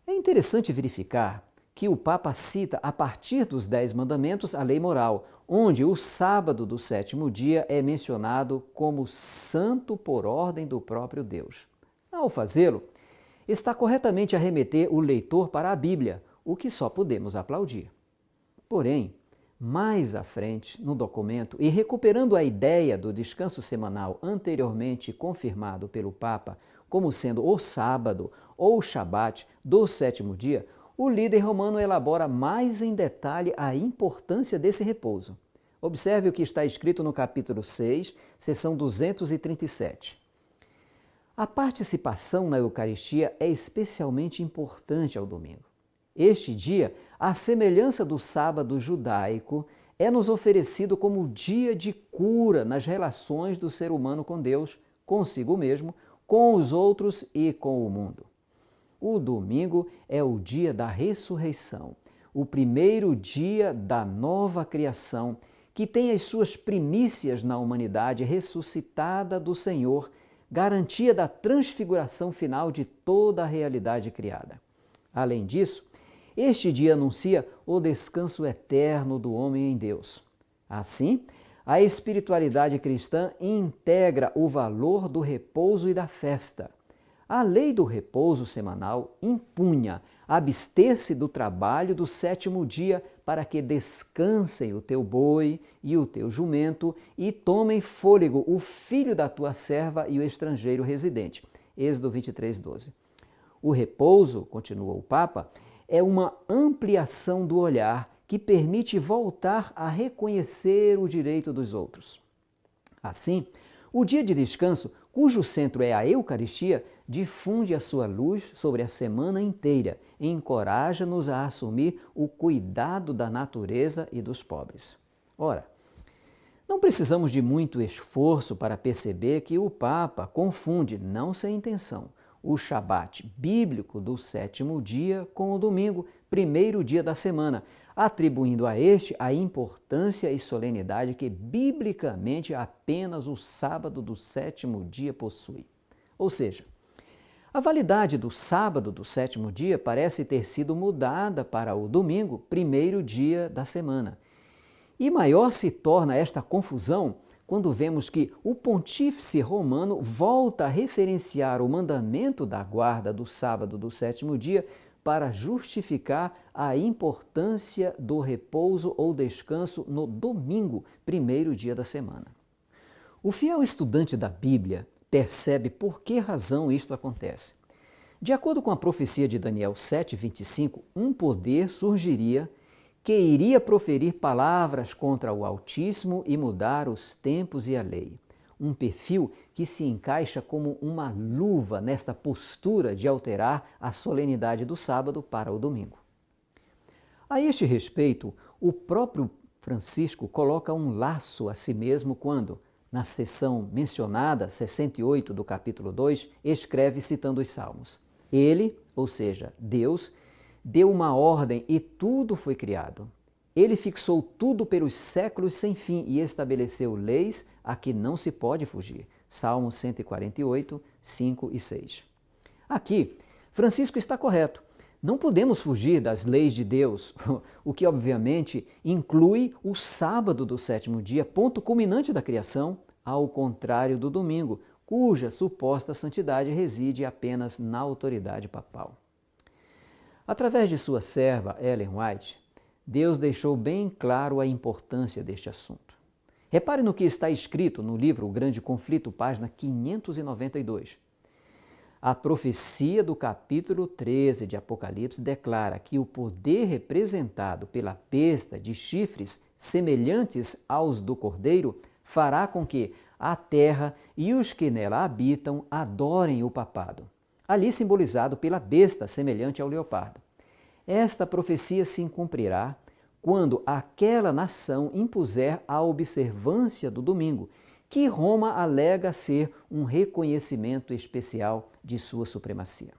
É interessante verificar que o Papa cita a partir dos 10 mandamentos a lei moral, onde o sábado do 7º dia é mencionado como santo por ordem do próprio Deus. Ao fazê-lo, está corretamente a remeter o leitor para a Bíblia, o que só podemos aplaudir. Porém, mais à frente no documento, e recuperando a ideia do descanso semanal anteriormente confirmado pelo Papa como sendo o sábado ou o Shabat do 7º dia, o líder romano elabora mais em detalhe a importância desse repouso. Observe o que está escrito no capítulo 6, seção 237. A participação na Eucaristia é especialmente importante ao domingo. Este dia, à semelhança do sábado judaico, é-nos oferecido como dia de cura nas relações do ser humano com Deus, consigo mesmo, com os outros e com o mundo. O domingo é o dia da ressurreição, o primeiro dia da nova criação, que tem as suas primícias na humanidade ressuscitada do Senhor, garantia da transfiguração final de toda a realidade criada. Além disso, este dia anuncia o descanso eterno do homem em Deus. Assim, a espiritualidade cristã integra o valor do repouso e da festa. A lei do repouso semanal impunha abster-se do trabalho do 7º dia para que descansem o teu boi e o teu jumento e tomem fôlego o filho da tua serva e o estrangeiro residente. Êxodo 23:12. O repouso, continua o Papa, é uma ampliação do olhar que permite voltar a reconhecer o direito dos outros. Assim, o dia de descanso, cujo centro é a Eucaristia, difunde a sua luz sobre a semana inteira e encoraja-nos a assumir o cuidado da natureza e dos pobres. Ora, não precisamos de muito esforço para perceber que o Papa confunde, não sem intenção, o Shabat bíblico do 7º dia com o domingo, primeiro dia da semana, atribuindo a este a importância e solenidade que biblicamente apenas o sábado do 7º dia possui. Ou seja, a validade do sábado do 7º dia parece ter sido mudada para o domingo, primeiro dia da semana. E maior se torna esta confusão quando vemos que o pontífice romano volta a referenciar o mandamento da guarda do sábado do 7º dia para justificar a importância do repouso ou descanso no domingo, primeiro dia da semana. O fiel estudante da Bíblia percebe por que razão isto acontece. De acordo com a profecia de Daniel 7:25, um poder surgiria que iria proferir palavras contra o Altíssimo e mudar os tempos e a lei. Um perfil que se encaixa como uma luva nesta postura de alterar a solenidade do sábado para o domingo. A este respeito, o próprio Francisco coloca um laço a si mesmo quando, na seção mencionada, 68 do capítulo 2, escreve citando os Salmos. Ele, ou seja, Deus, deu uma ordem e tudo foi criado. Ele fixou tudo pelos séculos sem fim e estabeleceu leis a que não se pode fugir. Salmo 148, 5 e 6. Aqui, Francisco está correto. Não podemos fugir das leis de Deus, o que obviamente inclui o sábado do 7º dia, ponto culminante da criação, ao contrário do domingo, cuja suposta santidade reside apenas na autoridade papal. Através de sua serva, Ellen White, Deus deixou bem claro a importância deste assunto. Repare no que está escrito no livro O Grande Conflito, página 592. A profecia do capítulo 13 de Apocalipse declara que o poder representado pela besta de chifres semelhantes aos do cordeiro fará com que a terra e os que nela habitam adorem o papado, ali simbolizado pela besta semelhante ao leopardo. Esta profecia se cumprirá quando aquela nação impuser a observância do domingo, que Roma alega ser um reconhecimento especial de sua supremacia.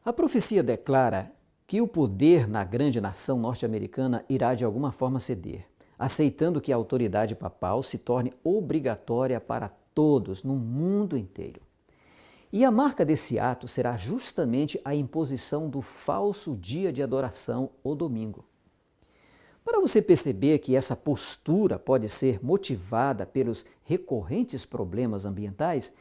A profecia declara que o poder na grande nação norte-americana irá de alguma forma ceder, aceitando que a autoridade papal se torne obrigatória para todos no mundo inteiro. E a marca desse ato será justamente a imposição do falso dia de adoração, o domingo. Para você perceber que essa postura pode ser motivada pelos recorrentes problemas ambientais,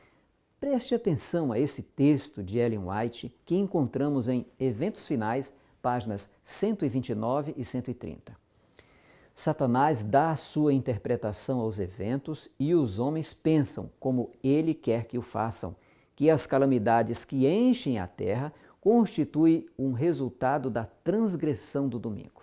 preste atenção a esse texto de Ellen White que encontramos em Eventos Finais, páginas 129 e 130. Satanás dá a sua interpretação aos eventos e os homens pensam como ele quer que o façam, que as calamidades que enchem a terra constituem um resultado da transgressão do domingo.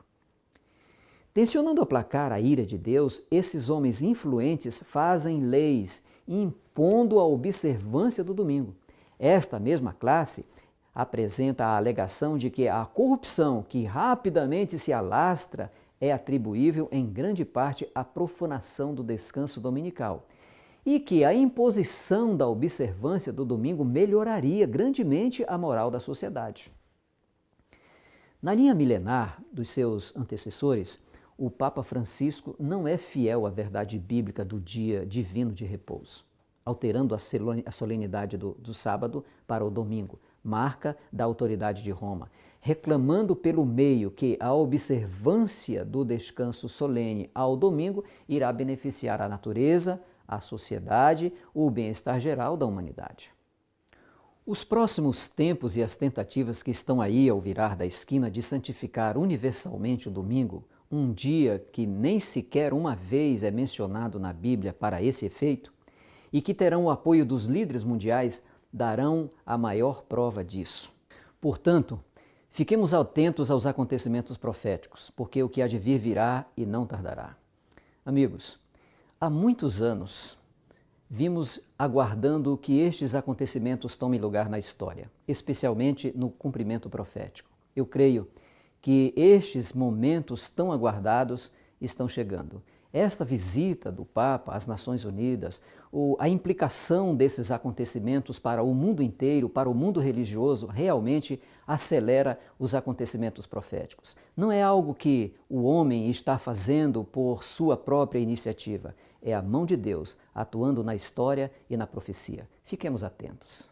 Tensionando aplacar a ira de Deus, esses homens influentes fazem leis impondo a observância do domingo. Esta mesma classe apresenta a alegação de que a corrupção que rapidamente se alastra é atribuível em grande parte à profanação do descanso dominical e que a imposição da observância do domingo melhoraria grandemente a moral da sociedade. Na linha milenar dos seus antecessores, o Papa Francisco não é fiel à verdade bíblica do dia divino de repouso, alterando a solenidade do sábado para o domingo, marca da autoridade de Roma, reclamando pelo meio que a observância do descanso solene ao domingo irá beneficiar a natureza, a sociedade, o bem-estar geral da humanidade. Os próximos tempos e as tentativas que estão aí ao virar da esquina de santificar universalmente o domingo, um dia que nem sequer uma vez é mencionado na Bíblia para esse efeito, e que terão o apoio dos líderes mundiais, darão a maior prova disso. Portanto, Fiquemos atentos aos acontecimentos proféticos, porque o que há de vir virá e não tardará. Amigos, há muitos anos vimos aguardando que estes acontecimentos tomem lugar na história, especialmente no cumprimento profético. Eu creio que estes momentos tão aguardados estão chegando. Esta visita do Papa às Nações Unidas, a implicação desses acontecimentos para o mundo inteiro, para o mundo religioso, realmente acelera os acontecimentos proféticos. Não é algo que o homem está fazendo por sua própria iniciativa. É a mão de Deus atuando na história e na profecia. Fiquemos atentos.